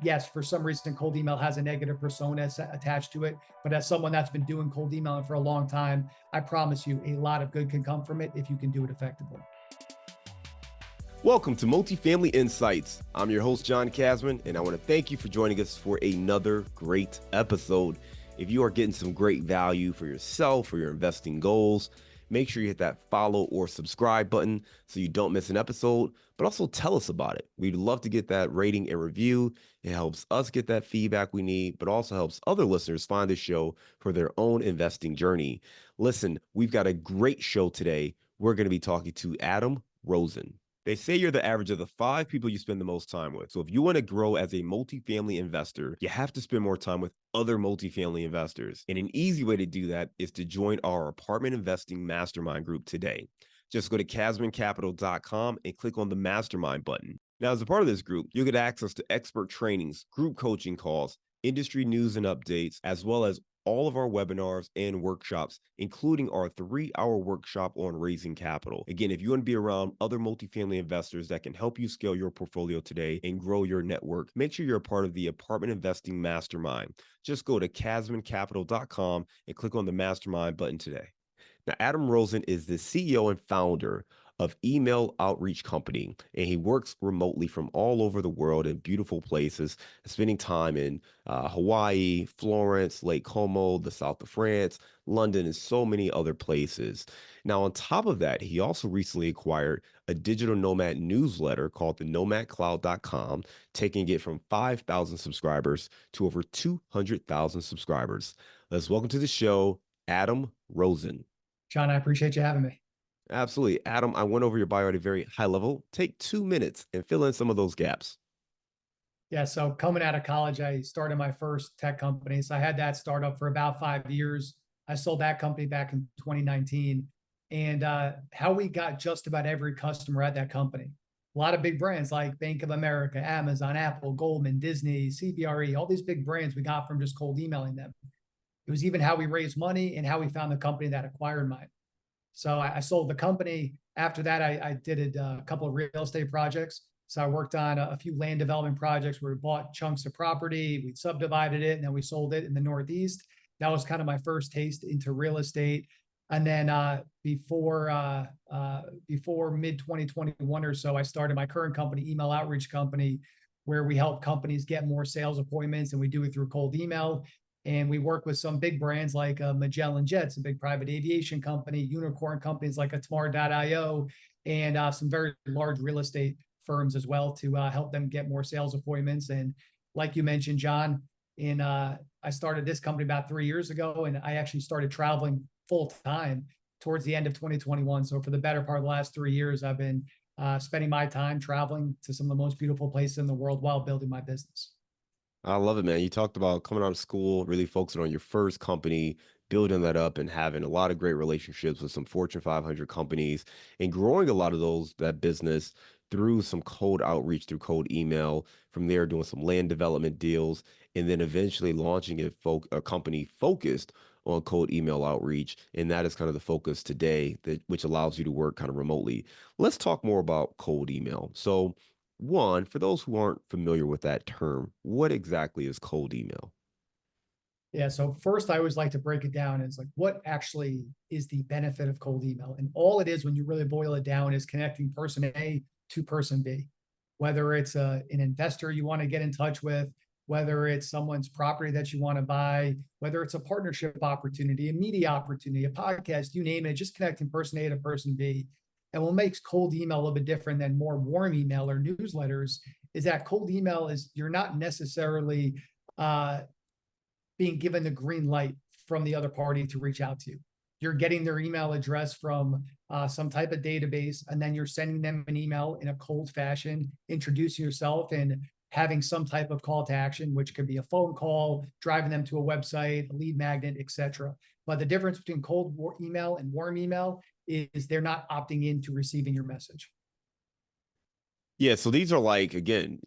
yes, for some reason, cold email has a negative persona attached to it. But as someone that's been doing cold emailing for a long time, I promise you a lot of good can come from it if you can do it effectively. Welcome to Multifamily Insights. I'm your host, John Casman, and I want to thank you for joining us for another great episode. If you are getting some great value for yourself or your investing goals, make sure you hit that follow or subscribe button so you don't miss an episode, but also tell us about it. We'd love to get that rating and review. It helps us get that feedback we need, but also helps other listeners find the show for their own investing journey. Listen, we've got a great show today. We're going to be talking to Adam Rosen. They say you're the average of the 5 people you spend the most time with. So if you want to grow as a multifamily investor, you have to spend more time with other multifamily investors. And an easy way to do that is to join our apartment investing mastermind group today. Just go to casmancapital.com and click on the mastermind button. Now, as a part of this group, you'll get access to expert trainings, group coaching calls, industry news and updates, as well as all of our webinars and workshops, including our 3-hour workshop on raising capital. Again, if you want to be around other multifamily investors that can help you scale your portfolio today and grow your network, make sure you're a part of the Apartment Investing Mastermind. Just go to casmancapital.com and click on the Mastermind button today. Now, Adam Rosen is the CEO and founder of Email Outreach Company, and he works remotely from all over the world in beautiful places, spending time in Hawaii, Florence, Lake Como, the south of France, London, and so many other places. Now, on top of that, he also recently acquired a digital nomad newsletter called the nomadcloud.com, taking it from 5,000 subscribers to over 200,000 subscribers. Let's welcome to the show, Adam Rosen. John, I appreciate you having me. Absolutely. Adam, I went over your bio at a very high level. Take 2 minutes and fill in some of those gaps. Yeah, so coming out of college, I started my first tech company. So I had that startup for about 5 years. I sold that company back in 2019. And how we got just about every customer at that company. A lot of big brands like Bank of America, Amazon, Apple, Goldman, Disney, CBRE, all these big brands we got from just cold emailing them. It was even how we raised money and how we found the company that acquired mine. So I sold the company. After that, I did a couple of real estate projects. So I worked on a few land development projects where we bought chunks of property, we subdivided it, and then we sold it in the Northeast. That was kind of my first taste into real estate. And then before mid 2021 or so, I started my current company, Email Outreach Company, where we help companies get more sales appointments, and we do it through cold email. And we work with some big brands like Magellan Jets, a big private aviation company, unicorn companies like Atamar.io, and some very large real estate firms as well to help them get more sales appointments. And like you mentioned, John, I started this company about 3 years ago, and I actually started traveling full time towards the end of 2021. So for the better part of the last 3 years, I've been spending my time traveling to some of the most beautiful places in the world while building my business. I love it, man. You talked about coming out of school, really focusing on your first company, building that up and having a lot of great relationships with some Fortune 500 companies and growing a lot of that business through some cold outreach, through cold email. From there, doing some land development deals, and then eventually launching a company focused on cold email outreach. And that is kind of the focus today, which allows you to work kind of remotely. Let's talk more about cold email. So, one, for those who aren't familiar with that term, what exactly is cold email? Yeah. So first, I always like to break it down as like what actually is the benefit of cold email. And all it is, when you really boil it down, is connecting person A to person B. Whether it's an investor you want to get in touch with, whether it's someone's property that you want to buy, whether it's a partnership opportunity, a media opportunity, a podcast, you name it, just connecting person A to person B. And what makes cold email a little bit different than more warm email or newsletters is that cold email is you're not necessarily uh, being given the green light from the other party to reach out to you. You're getting their email address from some type of database, and then you're sending them an email in a cold fashion, introducing yourself and having some type of call to action, which could be a phone call, driving them to a website, a lead magnet, etc. But the difference between cold email and warm email is they're not opting into receiving your message. Yeah, so these are like, again,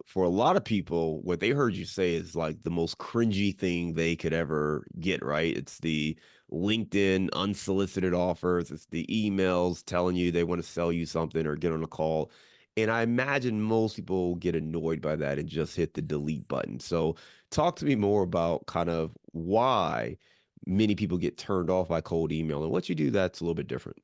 for a lot of people, what they heard you say is like the most cringy thing they could ever get, right? It's the LinkedIn unsolicited offers, it's the emails telling you they want to sell you something or get on a call. And I imagine most people get annoyed by that and just hit the delete button. So talk to me more about kind of why many people get turned off by cold email and what you do that's a little bit different.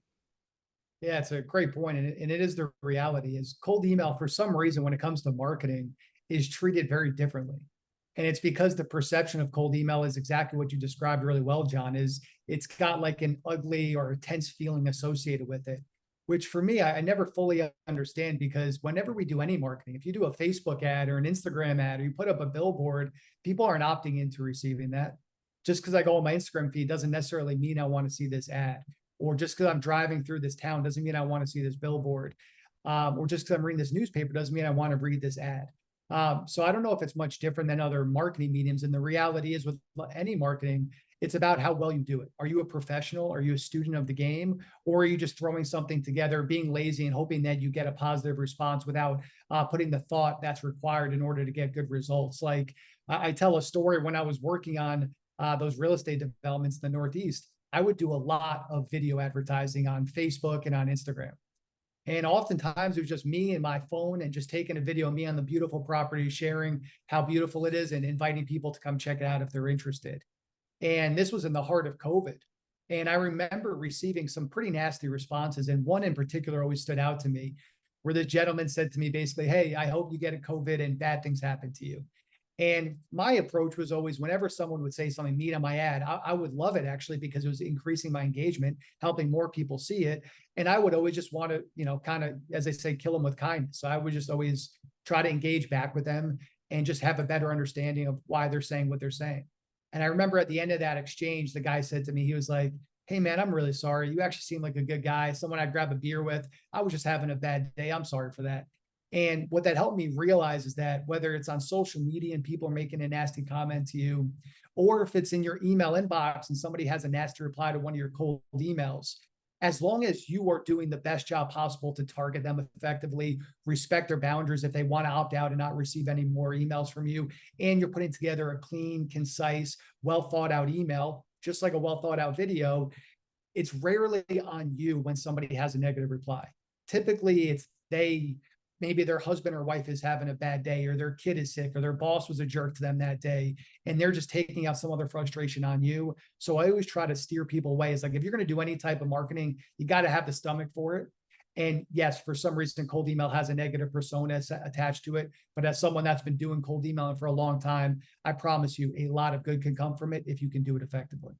Yeah, it's a great point, and it is the reality is cold email for some reason when it comes to marketing is treated very differently. And it's because the perception of cold email is exactly what you described really well, John, is it's got like an ugly or a tense feeling associated with it, which for me, I never fully understand because whenever we do any marketing, if you do a Facebook ad or an Instagram ad or you put up a billboard, people aren't opting into receiving that. Just because I go on my Instagram feed doesn't necessarily mean I want to see this ad, or just because I'm driving through this town doesn't mean I want to see this billboard, or just because I'm reading this newspaper doesn't mean I want to read this ad. So I don't know if it's much different than other marketing mediums. And the reality is with any marketing, it's about how well you do it. Are you a professional? Are you a student of the game? Or are you just throwing something together, being lazy and hoping that you get a positive response without putting the thought that's required in order to get good results? Like I tell a story when I was working on those real estate developments in the Northeast. I would do a lot of video advertising on Facebook and on Instagram. And oftentimes it was just me and my phone and just taking a video of me on the beautiful property, sharing how beautiful it is and inviting people to come check it out if they're interested. And this was in the heart of COVID. And I remember receiving some pretty nasty responses. And one in particular always stood out to me, where the gentleman said to me basically, "Hey, I hope you get a COVID and bad things happen to you." And my approach was always whenever someone would say something mean on my ad, I would love it actually because it was increasing my engagement, helping more people see it. And I would always just want to, kind of, as they say, kill them with kindness. So I would just always try to engage back with them and just have a better understanding of why they're saying what they're saying. And I remember at the end of that exchange, the guy said to me, he was like, "Hey man, I'm really sorry. You actually seem like a good guy, someone I'd grab a beer with. I was just having a bad day. I'm sorry for that." And what that helped me realize is that whether it's on social media and people are making a nasty comment to you, or if it's in your email inbox and somebody has a nasty reply to one of your cold emails, as long as you are doing the best job possible to target them effectively, respect their boundaries if they want to opt out and not receive any more emails from you, and you're putting together a clean, concise, well thought out email, just like a well thought out video, it's rarely on you when somebody has a negative reply. Typically, it's maybe their husband or wife is having a bad day, or their kid is sick, or their boss was a jerk to them that day, and they're just taking out some other frustration on you. So I always try to steer people away. It's like, if you're going to do any type of marketing, you got to have the stomach for it. And yes, for some reason, cold email has a negative persona attached to it. But as someone that's been doing cold emailing for a long time, I promise you a lot of good can come from it if you can do it effectively.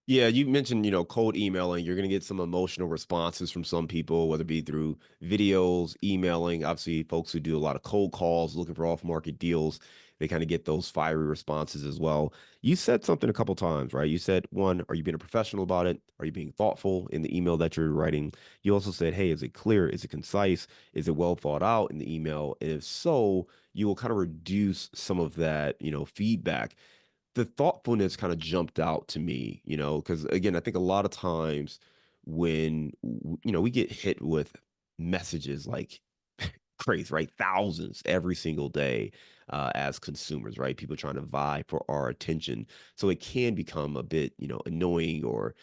Yeah, you mentioned, cold emailing. You're going to get some emotional responses from some people, whether it be through videos, emailing. Obviously, folks who do a lot of cold calls looking for off-market deals, they kind of get those fiery responses as well. You said something a couple times, right? You said, one, are you being a professional about it? Are you being thoughtful in the email that you're writing? You also said, hey, is it clear? Is it concise? Is it well thought out in the email? And if so, you will kind of reduce some of that, feedback. The thoughtfulness kind of jumped out to me, because again, I think a lot of times when we get hit with messages like crazy, right? Thousands every single day as consumers, right? People trying to vie for our attention. So it can become a bit, annoying or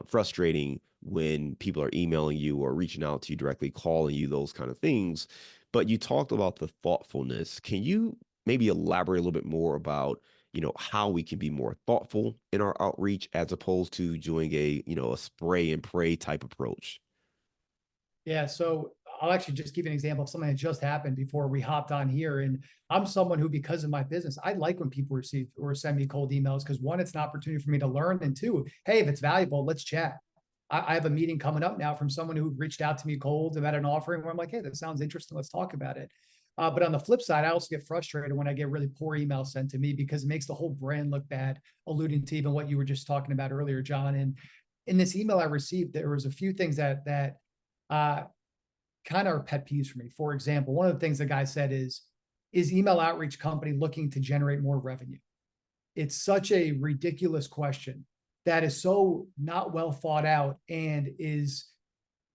frustrating when people are emailing you or reaching out to you directly, calling you, those kind of things. But you talked about the thoughtfulness. Can you maybe elaborate a little bit more about how we can be more thoughtful in our outreach as opposed to doing a spray and pray type approach? Yeah, so I'll actually just give you an example of something that just happened before we hopped on here. And I'm someone who, because of my business, I like when people receive or send me cold emails because one, it's an opportunity for me to learn, and two, hey, if it's valuable, let's chat. I have a meeting coming up now from someone who reached out to me cold about an offering where I'm like, hey, that sounds interesting. Let's talk about it. But on the flip side, I also get frustrated when I get really poor emails sent to me because it makes the whole brand look bad, alluding to even what you were just talking about earlier, John. And in this email I received, there was a few things that uh, kind of are pet peeves for me. For example, one of the things the guy said is email outreach company looking to generate more revenue? It's such a ridiculous question that is so not well thought out, and is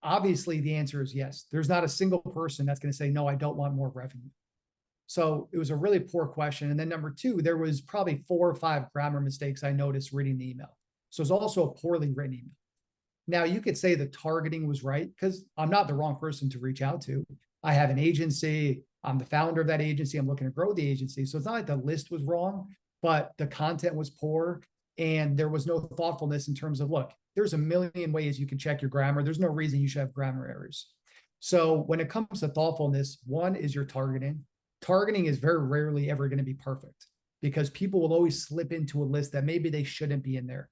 obviously the answer is yes. There's not a single person that's going to say, no, I don't want more revenue. So it was a really poor question. And then number two, there was probably 4 or 5 grammar mistakes I noticed reading the email. So it's also a poorly written email. Now you could say the targeting was right because I'm not the wrong person to reach out to. I have an agency. I'm the founder of that agency. I'm looking to grow the agency. So it's not like the list was wrong, but the content was poor and there was no thoughtfulness in terms of, look, there's a million ways you can check your grammar. There's no reason you should have grammar errors. So when it comes to thoughtfulness, one is your targeting. Targeting is very rarely ever going to be perfect because people will always slip into a list that maybe they shouldn't be in there.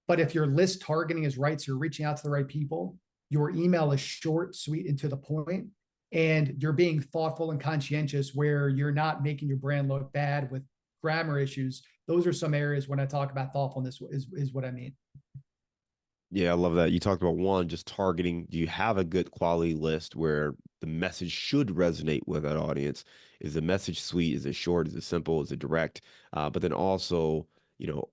But if your list targeting is right, so you're reaching out to the right people, your email is short, sweet, and to the point, and you're being thoughtful and conscientious where you're not making your brand look bad with grammar issues. Those are some areas when I talk about thoughtfulness is what I mean. Yeah, I love that. You talked about one, just targeting. Do you have a good quality list where the message should resonate with that audience? Is the message sweet? Is it short? Is it simple? Is it direct? But then also,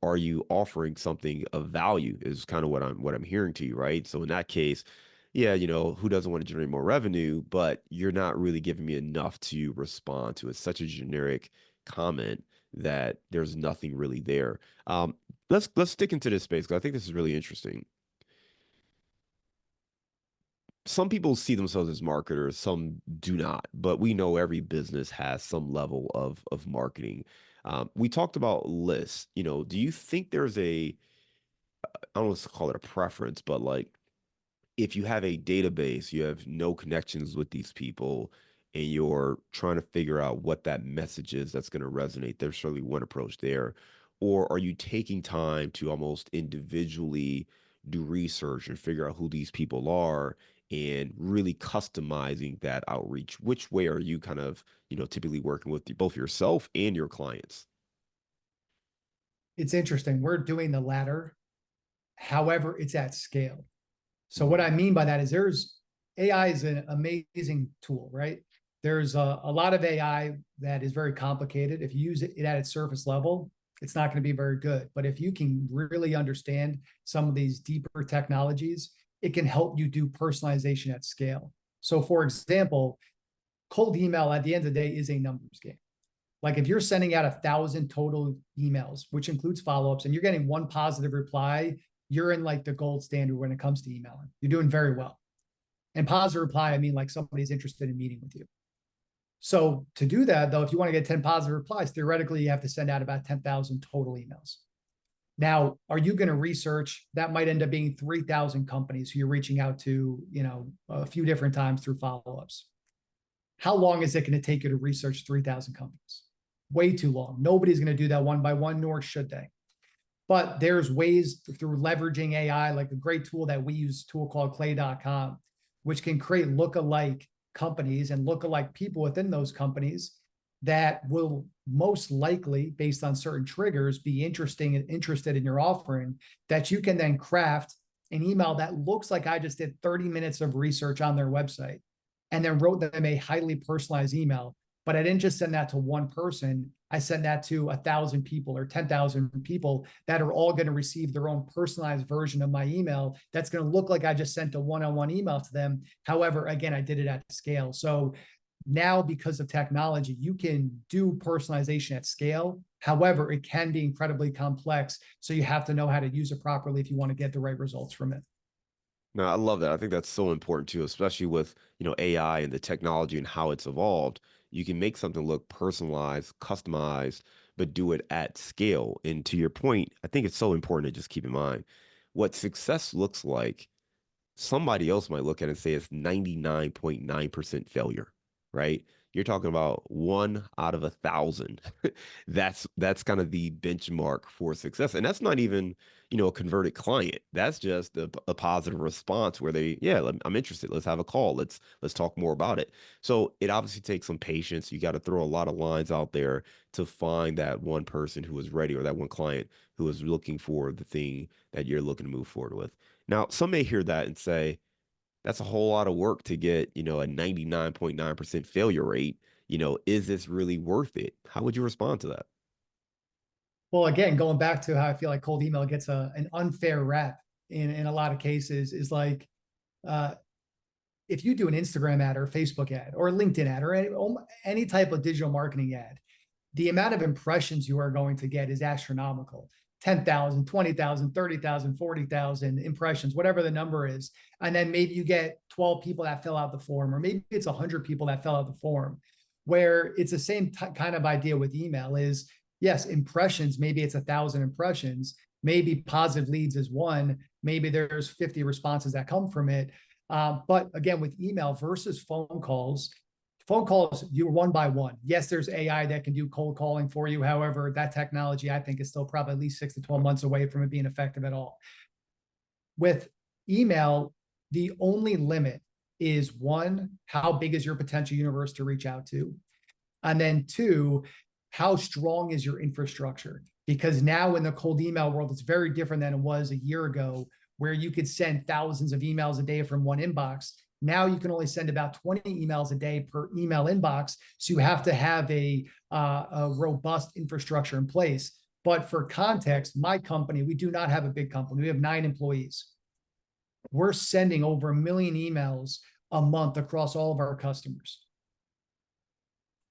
are you offering something of value? Is kind of what I'm hearing to you, right? So in that case, yeah, who doesn't want to generate more revenue? But you're not really giving me enough to respond to. It's such a generic comment that there's nothing really there. Let's stick into this space because I think this is really interesting. Some people see themselves as marketers, some do not, but we know every business has some level of marketing. We talked about lists. Do you think there's I don't want to call it a preference, but like if you have a database, you have no connections with these people, and you're trying to figure out what that message is that's going to resonate, there's certainly one approach there. Or are you taking time to almost individually do research and figure out who these people are and really customizing that outreach? Which way are you kind of, typically working with both yourself and your clients? It's interesting. We're doing the latter. However, it's at scale. So what Mhm. I mean by that is AI is an amazing tool, right? There's a lot of AI that is very complicated. If you use it at its surface level, it's not going to be very good. But if you can really understand some of these deeper technologies, it can help you do personalization at scale. So for example, cold email at the end of the day is a numbers game. Like if you're sending out 1,000 total emails, which includes follow-ups, and you're getting one positive reply, you're in like the gold standard when it comes to emailing. You're doing very well. And positive reply, I mean like somebody's interested in meeting with you. So to do that, though, if you want to get 10 positive replies, theoretically, you have to send out about 10,000 total emails. Now, are you going to research? That might end up being 3,000 companies who you're reaching out to, a few different times through follow-ups. How long is it going to take you to research 3,000 companies? Way too long. Nobody's going to do that one by one, nor should they. But there's ways through leveraging AI, like a great tool that we use, a tool called clay.com, which can create look-alike companies and look-alike people within those companies that will most likely, based on certain triggers, be interested in your offering, that you can then craft an email that looks like I just did 30 minutes of research on their website and then wrote them a highly personalized email. But I didn't just send that to one person. I sent that to 1,000 people or 10,000 people that are all going to receive their own personalized version of my email. That's going to look like I just sent a one-on-one email to them. However, again, I did it at scale. So now, because of technology, you can do personalization at scale. However, it can be incredibly complex. So you have to know how to use it properly if you want to get the right results from it. No, I love that. I think that's so important too, especially with, AI and the technology and how it's evolved. You can make something look personalized, customized, but do it at scale. And to your point, I think it's so important to just keep in mind what success looks like. Somebody else might look at it and say it's 99.9% failure, right? You're talking about one out of 1,000. That's kind of the benchmark for success. And that's not even, a converted client. That's just a positive response where yeah, I'm interested. Let's have a call. Let's talk more about it. So it obviously takes some patience. You got to throw a lot of lines out there to find that one person who is ready or that one client who is looking for the thing that you're looking to move forward with. Now, some may hear that and say, that's a whole lot of work to get, a 99.9% failure rate. Is this really worth it? How would you respond to that? Well, again, going back to how I feel like cold email gets an unfair rap in a lot of cases is like, uh, if you do an Instagram ad or a Facebook ad or a LinkedIn ad or any type of digital marketing ad, the amount of impressions you are going to get is astronomical. 10,000, 20,000, 30,000, 40,000 impressions, whatever the number is. And then maybe you get 12 people that fill out the form, or maybe it's 100 people that fill out the form, where it's the same kind of idea with email is, yes, impressions, maybe it's 1,000 impressions, maybe positive leads is one, maybe there's 50 responses that come from it. But again, with email versus phone calls, you're one by one. Yes, there's AI that can do cold calling for you. However, that technology, I think, is still probably at least 6 to 12 months away from it being effective at all. With email, the only limit is one, how big is your potential universe to reach out to? And then two, how strong is your infrastructure? Because now in the cold email world, it's very different than it was a year ago, where you could send thousands of emails a day from one inbox. Now you can only send about 20 emails a day per email inbox. So you have to have a robust infrastructure in place. But for context, my company, we do not have a big company. We have 9 employees. We're sending over 1 million emails a month across all of our customers.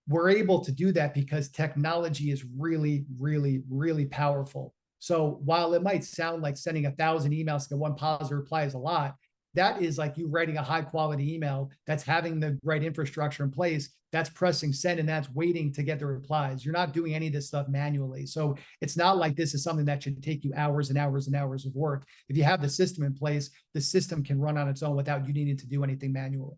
We're able to do that because technology is really, really, really powerful. So while it might sound like sending 1,000 emails to get one positive reply is a lot, that is like you writing a high quality email that's having the right infrastructure in place, that's pressing send, and that's waiting to get the replies. You're not doing any of this stuff manually. So it's not like this is something that should take you hours and hours and hours of work. If you have the system in place, the system can run on its own without you needing to do anything manually.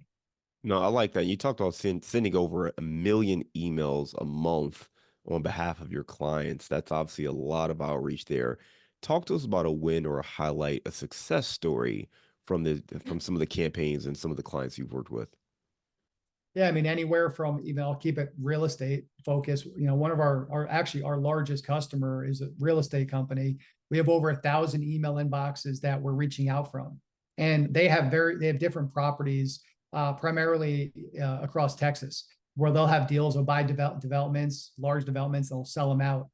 No, I like that. You talked about sending over 1 million emails a month on behalf of your clients. That's obviously a lot of outreach there. Talk to us about a win or a highlight, a success story from some of the campaigns and some of the clients you've worked with. Yeah, I mean, anywhere from, even I'll keep it real estate focus. One of our largest customer is a real estate company. We have over 1,000 email inboxes that we're reaching out from, and they have different properties, primarily across Texas, where they'll have deals or buy developments, large developments, they'll sell them out.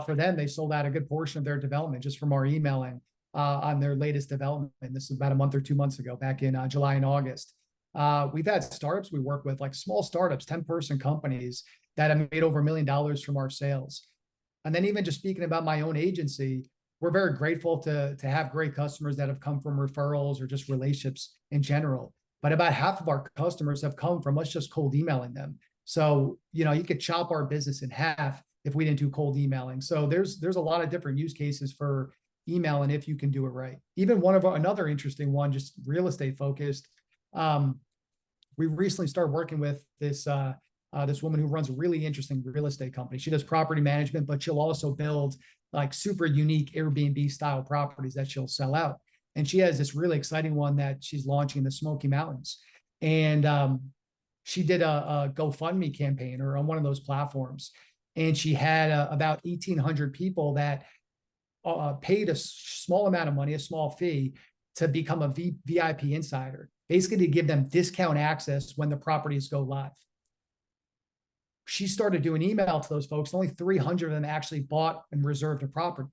For them, they sold out a good portion of their development just from our emailing on their latest development. This is about a month or 2 months ago, back in July and August. We've had startups we work with, like small startups, 10-person companies that have made over $1 million from our sales. And then even just speaking about my own agency, we're very grateful to have great customers that have come from referrals or just relationships in general. But about half of our customers have come from us just cold emailing them. So, you could chop our business in half if we didn't do cold emailing. So there's a lot of different use cases for emailing if you can do it right. Even another interesting one, just real estate focused. We recently started working with this woman who runs a really interesting real estate company. She does property management, but she'll also build like super unique Airbnb style properties that she'll sell out. And she has this really exciting one that she's launching in the Smoky Mountains. And she did a GoFundMe campaign or on one of those platforms. And she had about 1,800 people that paid a small amount of money, a small fee, to become a VIP insider, basically to give them discount access when the properties go live. She started doing email to those folks. Only 300 of them actually bought and reserved a property.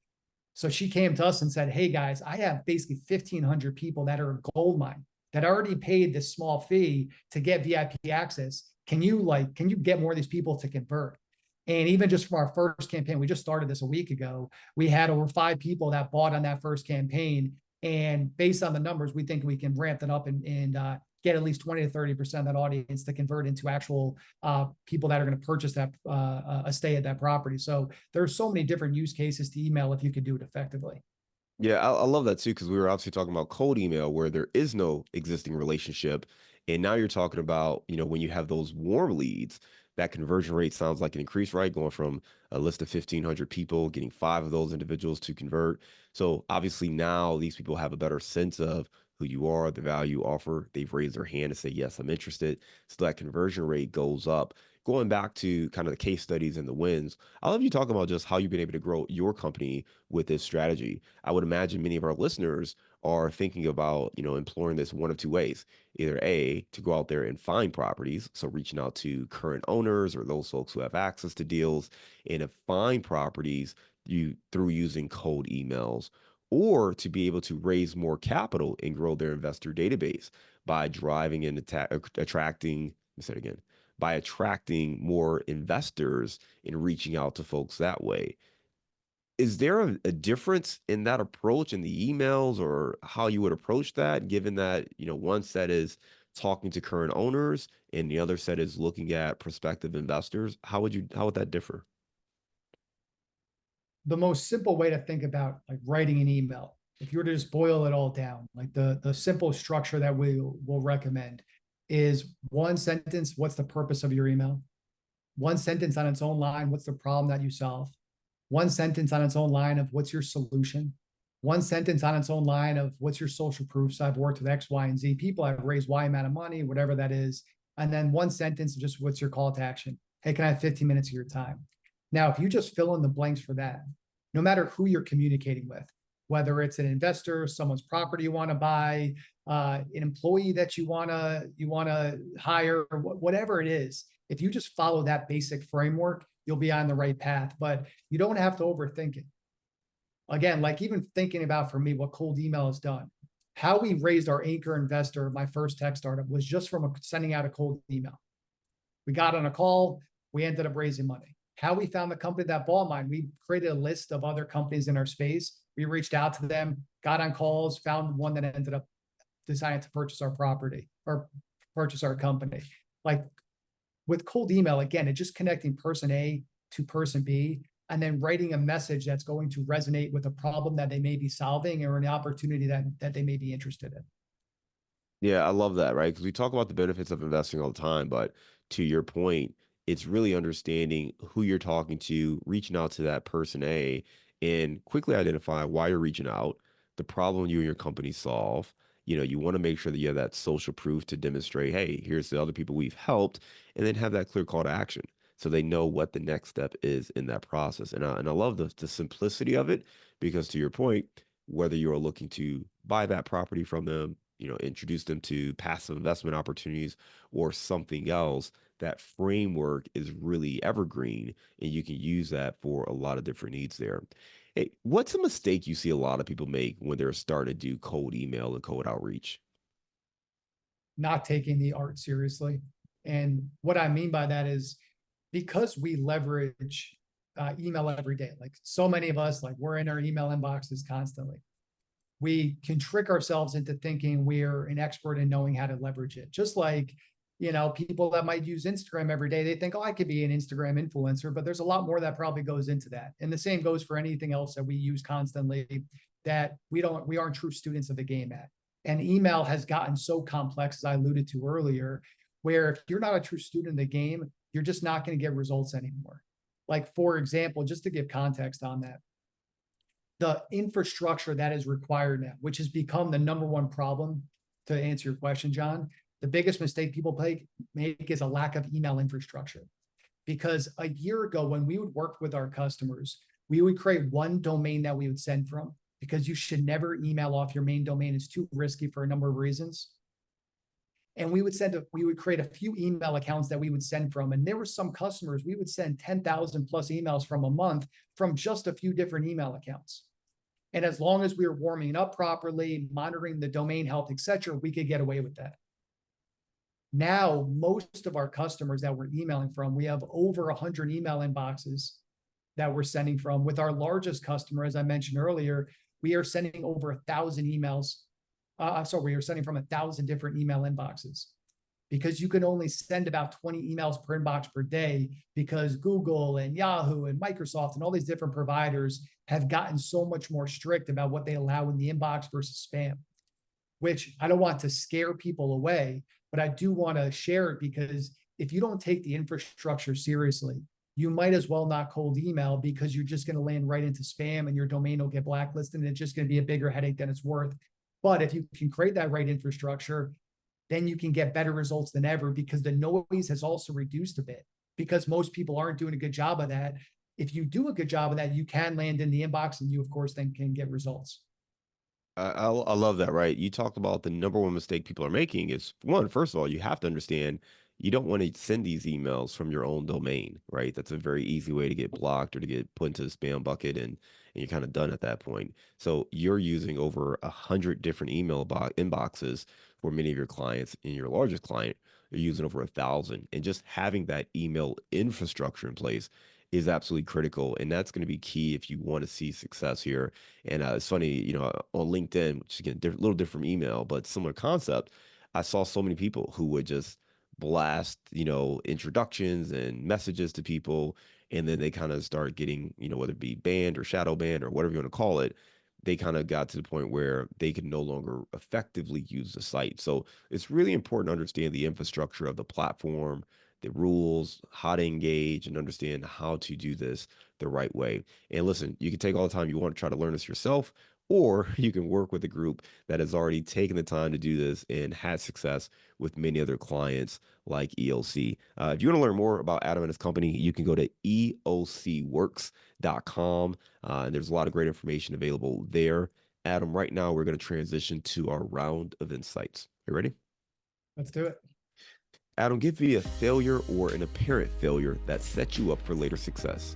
So she came to us and said, hey guys, I have basically 1,500 people that are a gold mine that already paid this small fee to get VIP access. Can you get more of these people to convert? And even just from our first campaign, we just started this a week ago, we had over 5 people that bought on that first campaign. And based on the numbers, we think we can ramp it up and get at least 20 to 30% of that audience to convert into actual people that are going to purchase that a stay at that property. So there's so many different use cases to email if you could do it effectively. Yeah, I love that too, because we were obviously talking about cold email where there is no existing relationship. And now you're talking about, when you have those warm leads, that conversion rate sounds like an increase, right? Going from a list of 1,500 people, getting 5 of those individuals to convert. So obviously now these people have a better sense of who you are, the value you offer. They've raised their hand and say, yes, I'm interested. So that conversion rate goes up. Going back to kind of the case studies and the wins, I love you talking about just how you've been able to grow your company with this strategy. I would imagine many of our listeners are thinking about, employing this one of two ways. Either A, to go out there and find properties, so reaching out to current owners or those folks who have access to deals, and to find properties through using cold emails, or to be able to raise more capital and grow their investor database by driving and attracting, let me say it again, by attracting more investors and reaching out to folks that way. Is there a difference in that approach in the emails or how you would approach that, given that, one set is talking to current owners and the other set is looking at prospective investors? How would that differ? The most simple way to think about like writing an email, if you were to just boil it all down, like the simple structure that we will recommend is one sentence, what's the purpose of your email? One sentence on its own line, what's the problem that you solve? One sentence on its own line of what's your solution? One sentence on its own line of what's your social proof? So I've worked with X, Y, and Z people. I've raised Y amount of money, whatever that is. And then one sentence of just what's your call to action? Hey, can I have 15 minutes of your time? Now, if you just fill in the blanks for that, no matter who you're communicating with, whether it's an investor, someone's property you want to buy, an employee that you want to hire, or whatever it is, if you just follow that basic framework, you'll be on the right path. But you don't have to overthink it. Again, like even thinking about for me what cold email has done, how we raised our anchor investor, my first tech startup, was just from sending out a cold email. We got on a call, we ended up raising money. How we found the company that bought mine, we created a list of other companies in our space. We reached out to them, got on calls, found one that ended up deciding to purchase our property or purchase our company. Like with cold email, again, it's just connecting person A to person B and then writing a message that's going to resonate with a problem that they may be solving or an opportunity that they may be interested in. Yeah, I love that, right? Because we talk about the benefits of investing all the time, but to your point, it's really understanding who you're talking to, reaching out to that person A, and quickly identify why you're reaching out, the problem you and your company solve. You want to make sure that you have that social proof to demonstrate, hey, here's the other people we've helped, and then have that clear call to action so they know what the next step is in that process. And I love the simplicity of it because to your point, whether you're looking to buy that property from them, introduce them to passive investment opportunities or something else, that framework is really evergreen and you can use that for a lot of different needs there. Hey, what's a mistake you see a lot of people make when they're starting to do cold email and cold outreach? Not taking the art seriously. And what I mean by that is because we leverage email every day, like so many of us, like we're in our email inboxes constantly. We can trick ourselves into thinking we're an expert in knowing how to leverage it. Just like, people that might use Instagram every day, they think, oh, I could be an Instagram influencer, but there's a lot more that probably goes into that. And the same goes for anything else that we use constantly that we aren't true students of the game at. And email has gotten so complex, as I alluded to earlier, where if you're not a true student of the game, you're just not going to get results anymore. Like, for example, just to give context on that, the infrastructure that is required now, which has become the number one problem to answer your question, John. The biggest mistake people make is a lack of email infrastructure. Because a year ago, when we would work with our customers, we would create one domain that we would send from because you should never email off your main domain. It's too risky for a number of reasons. And we would create a few email accounts that we would send from. And there were some customers, we would send 10,000 plus emails from a month from just a few different email accounts. And as long as we were warming up properly, monitoring the domain health, et cetera, we could get away with that. Now, most of our customers that we're emailing from, we have over 100 email inboxes that we're sending from. With our largest customer, as I mentioned earlier, we are sending over 1,000 emails. We are sending from 1,000 different email inboxes because you can only send about 20 emails per inbox per day because Google and Yahoo and Microsoft and all these different providers have gotten so much more strict about what they allow in the inbox versus spam, which I don't want to scare people away, but I do want to share it because if you don't take the infrastructure seriously, you might as well not cold email because you're just going to land right into spam and your domain will get blacklisted and it's just going to be a bigger headache than it's worth. But if you can create that right infrastructure, then you can get better results than ever because the noise has also reduced a bit because most people aren't doing a good job of that. If you do a good job of that, you can land in the inbox and you, of course, then can get results. I love that, right? You talked about the number one mistake people are making is one, first of all, you have to understand you don't want to send these emails from your own domain, right? That's a very easy way to get blocked or to get put into the spam bucket and you're kind of done at that point. So you're using over 100 different inboxes for many of your clients, and your largest client, you're using over 1,000. And just having that email infrastructure in place is absolutely critical. And that's going to be key if you want to see success here. And it's funny, on LinkedIn, which is again, a little different email, but similar concept. I saw so many people who would just blast, introductions and messages to people. And then they kind of start getting, whether it be banned or shadow banned or whatever you want to call it, they kind of got to the point where they could no longer effectively use the site. So it's really important to understand the infrastructure of the platform, the rules, how to engage, and understand how to do this the right way. And listen, you can take all the time you want to try to learn this yourself, or you can work with a group that has already taken the time to do this and had success with many other clients like EOC. If you want to learn more about Adam and his company, you can go to eocworks.com. And there's a lot of great information available there. Adam, right now we're going to transition to our round of insights. You ready? Let's do it. Adam, give me a failure or an apparent failure that set you up for later success.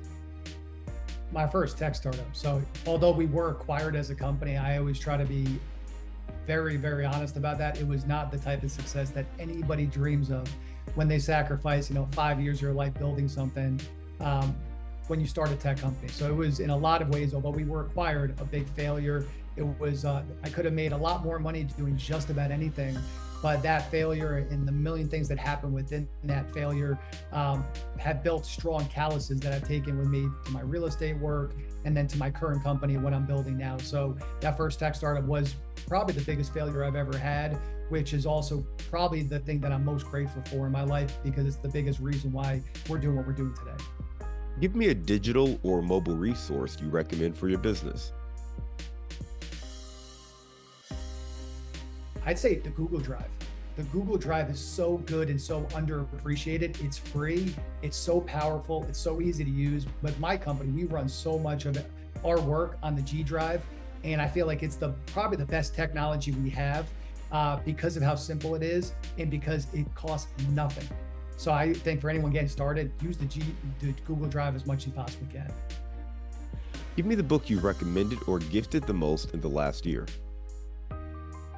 My first tech startup. So although we were acquired as a company, I always try to be very, very honest about that. It was not the type of success that anybody dreams of when they sacrifice, 5 years of your life building something when you start a tech company. So it was in a lot of ways, although we were acquired, a big failure. It was, I could have made a lot more money doing just about anything. But that failure and the million things that happened within that failure have built strong calluses that I've taken with me to my real estate work and then to my current company and what I'm building now. So that first tech startup was probably the biggest failure I've ever had, which is also probably the thing that I'm most grateful for in my life because it's the biggest reason why we're doing what we're doing today. Give me a digital or mobile resource you recommend for your business. I'd say the Google Drive. The Google Drive is so good and so underappreciated. It's free, it's so powerful, it's so easy to use. But my company, we run so much of our work on the G Drive, and I feel like it's probably the best technology we have because of how simple it is and because it costs nothing. So I think for anyone getting started, use the Google Drive as much as you possibly can. Give me the book you recommended or gifted the most in the last year.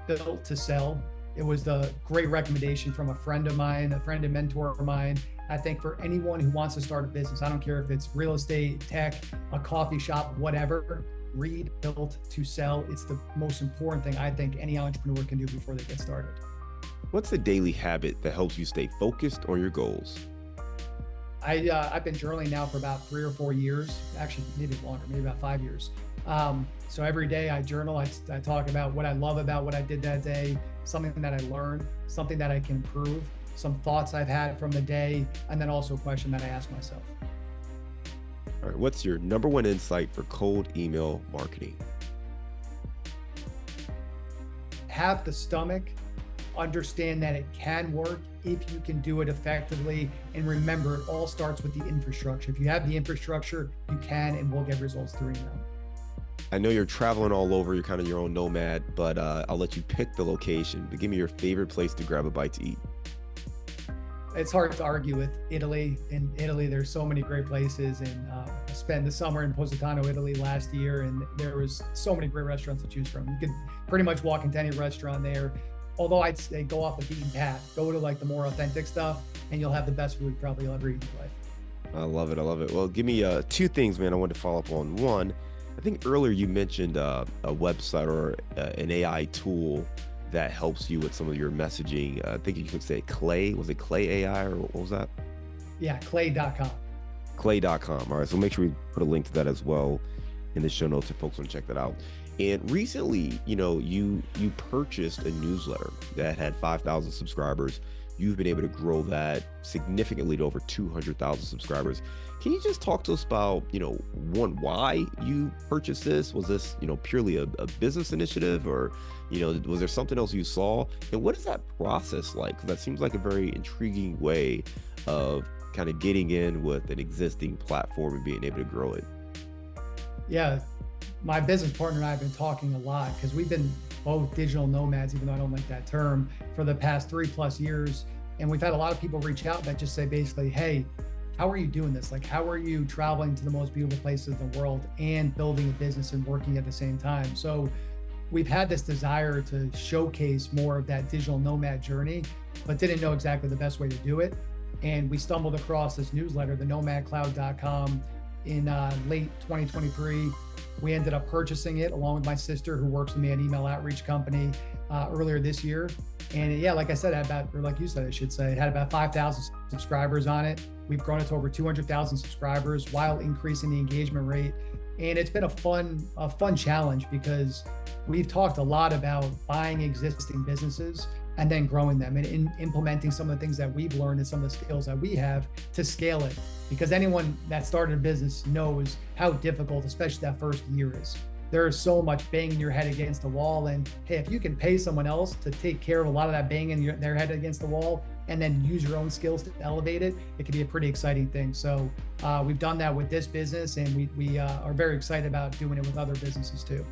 Built to Sell. It was the great recommendation from a friend of mine, a friend and mentor of mine. I think for anyone who wants to start a business, I don't care if it's real estate, tech, a coffee shop, whatever, read Built to Sell. It's the most important thing I think any entrepreneur can do before they get started. What's a daily habit that helps you stay focused on your goals? I've been journaling now for about 3 or 4 years, actually maybe longer, maybe about 5 years. So every day I journal, I talk about what I love about what I did that day, something that I learned, something that I can improve, some thoughts I've had from the day, and then also a question that I ask myself. All right, what's your number one insight for cold email marketing? Have the stomach, understand that it can work if you can do it effectively, and remember it all starts with the infrastructure. If you have the infrastructure, you can and will get results doing them. I know you're traveling all over, you're kind of your own nomad, but I'll let you pick the location, but give me your favorite place to grab a bite to eat. It's hard to argue with Italy. In Italy, there's so many great places, and I spent the summer in Positano, Italy last year, and there was so many great restaurants to choose from. You can pretty much walk into any restaurant there. Although I'd say go off the beaten path, go to like the more authentic stuff, and you'll have the best food probably you'll ever eat in your life. I love it. I love it. Well, give me two things, man. I wanted to follow up on. One, I think earlier you mentioned a website or an AI tool that helps you with some of your messaging. I think you could say Clay. Was it Clay AI or what was that? Yeah, clay.com. Clay.com. All right. So make sure we put a link to that as well in the show notes if folks want to check that out. And recently, you purchased a newsletter that had 5,000 subscribers. You've been able to grow that significantly to over 200,000 subscribers. Can you just talk to us about, one, why you purchased this? Was this, purely a business initiative, or, was there something else you saw? And what is that process like? Because that seems like a very intriguing way of kind of getting in with an existing platform and being able to grow it. Yeah, my business partner and I have been talking a lot because we've been both digital nomads, even though I don't like that term, for the past 3+ years. And we've had a lot of people reach out that just say basically, hey, how are you doing this? Like, how are you traveling to the most beautiful places in the world and building a business and working at the same time? So we've had this desire to showcase more of that digital nomad journey, but didn't know exactly the best way to do it. And we stumbled across this newsletter, the nomadcloud.com, in late 2023. We ended up purchasing it along with my sister, who works with me at an email outreach company, earlier this year. And yeah, like I said, had about, or like you said, I should say, it had about 5,000 subscribers on it. We've grown it to over 200,000 subscribers while increasing the engagement rate. And it's been a fun challenge, because we've talked a lot about buying existing businesses and then growing them and implementing some of the things that we've learned and some of the skills that we have to scale it. Because anyone that started a business knows how difficult, especially that first year, is. There is so much banging your head against the wall. And hey, if you can pay someone else to take care of a lot of that banging their head against the wall and then use your own skills to elevate it, it can be a pretty exciting thing. So we've done that with this business, and we are very excited about doing it with other businesses too.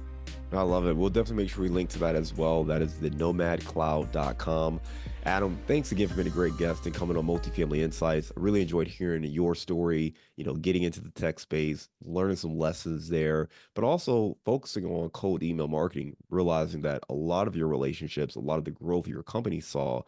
I love it. We'll definitely make sure we link to that as well. That is the nomadcloud.com. Adam, thanks again for being a great guest and coming on Multifamily Insights. I really enjoyed hearing your story, getting into the tech space, learning some lessons there, but also focusing on cold email marketing, realizing that a lot of your relationships, a lot of the growth your company saw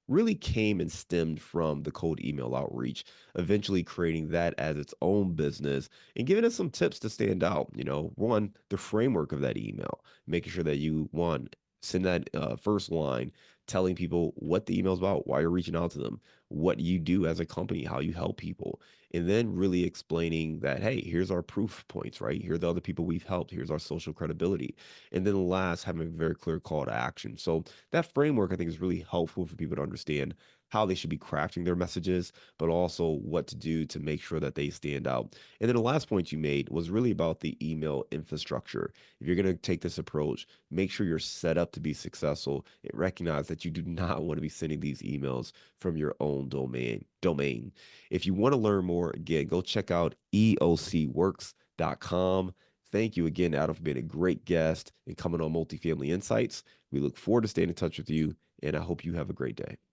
really came and stemmed from the cold email outreach, eventually creating that as its own business and giving us some tips to stand out. One, the framework of that email, making sure that you, one, send that first line telling people what the email is about, why you're reaching out to them, what you do as a company, how you help people, and then really explaining that, hey, here's our proof points, right? Here are the other people we've helped. Here's our social credibility. And then last, having a very clear call to action. So that framework, I think, is really helpful for people to understand how they should be crafting their messages, but also what to do to make sure that they stand out. And then the last point you made was really about the email infrastructure. If you're going to take this approach, make sure you're set up to be successful and recognize that you do not want to be sending these emails from your own domain. If you want to learn more, again, go check out eocworks.com. Thank you again, Adam, for being a great guest and coming on Multifamily Insights. We look forward to staying in touch with you, and I hope you have a great day.